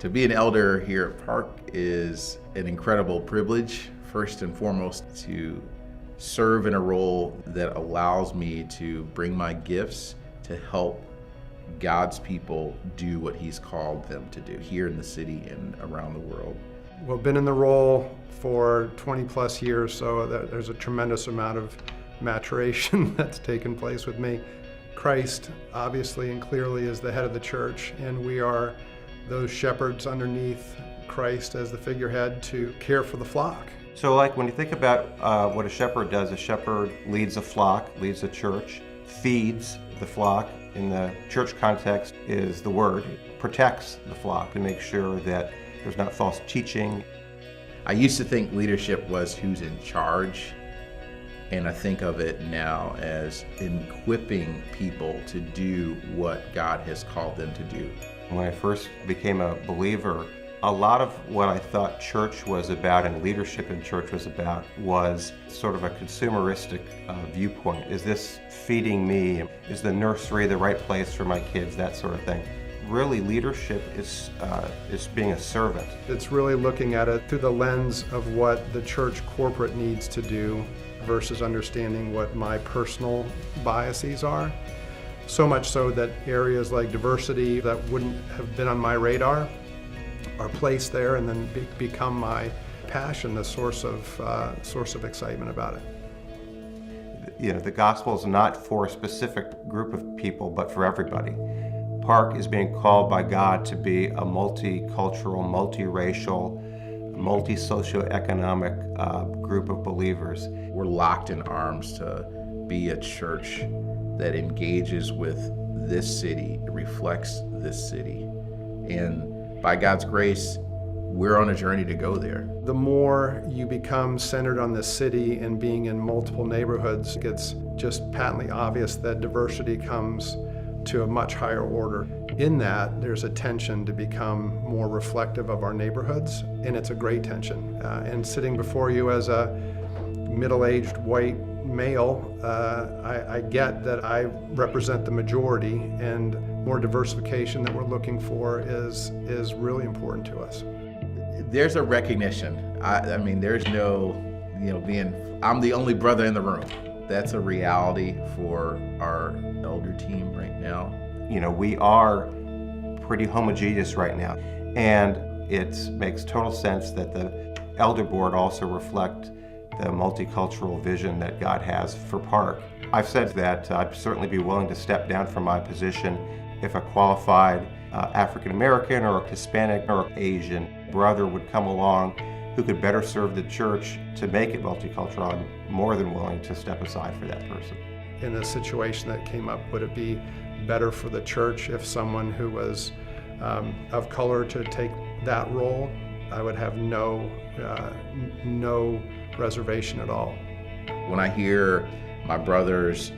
To be an elder here at Park is an incredible privilege, first and foremost, to serve in a role that allows me to bring my gifts to help God's people do what He's called them to do here in the city and around the world. Well, been in the role for 20 plus years, so there's a tremendous amount of maturation that's taken place with me. Christ, obviously and clearly, is the head of the church, and we are those shepherds underneath Christ as the figurehead to care for the flock. So like when you think about what a shepherd does, a shepherd leads a flock, leads a church, feeds the flock. In the church context is the word, protects the flock to make sure that there's not false teaching. I used to think leadership was who's in charge, and I think of it now as equipping people to do what God has called them to do. When I first became a believer, a lot of what I thought church was about and leadership in church was about was sort of a consumeristic viewpoint. Is this feeding me? Is the nursery the right place for my kids? That sort of thing. Really, leadership is being a servant. It's really looking at it through the lens of what the church corporate needs to do versus understanding what my personal biases are. So much so that areas like diversity that wouldn't have been on my radar are placed there and then become my passion, the source of excitement about it. You know, the gospel is not for a specific group of people, but for everybody. Park is being called by God to be a multicultural, multiracial, multi-socioeconomic group of believers. We're locked in arms to be a church that engages with this city, reflects this city. And by God's grace, we're on a journey to go there. The more you become centered on the city and being in multiple neighborhoods, it's just patently obvious that diversity comes to a much higher order. In that, there's a tension to become more reflective of our neighborhoods, and it's a great tension. And sitting before you as a middle-aged white male, I get that I represent the majority, and more diversification that we're looking for is really important to us. There's a recognition. I mean, there's no, I'm the only brother in the room. That's a reality for our elder team right now. You know, we are pretty homogeneous right now, and it makes total sense that the elder board also reflect the multicultural vision that God has for Park. I've said that I'd certainly be willing to step down from my position if a qualified African American or Hispanic or Asian brother would come along who could better serve the church to make it multicultural. I'm more than willing to step aside for that person. In a situation that came up, would it be better for the church if someone who was of color to take that role? I would have no reservation at all. When I hear my brothers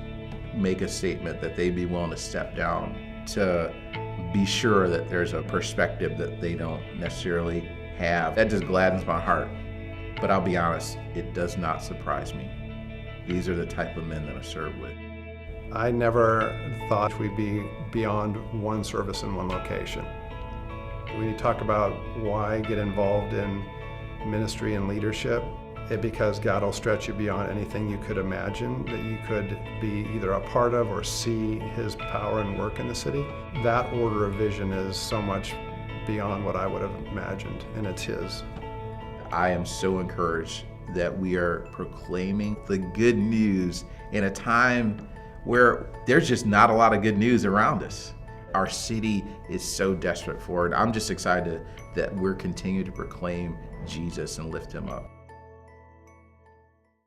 make a statement that they'd be willing to step down to be sure that there's a perspective that they don't necessarily have, that just gladdens my heart. But I'll be honest, it does not surprise me. These are the type of men that I serve with. I never thought we'd be beyond one service in one location. When you talk about why get involved in ministry and leadership, it's because God will stretch you beyond anything you could imagine that you could be either a part of or see His power and work in the city. That order of vision is so much beyond what I would have imagined, and it's His. I am so encouraged that we are proclaiming the good news in a time where there's just not a lot of good news around us. Our city is so desperate for it. I'm just excited that we're continuing to proclaim Jesus and lift Him up.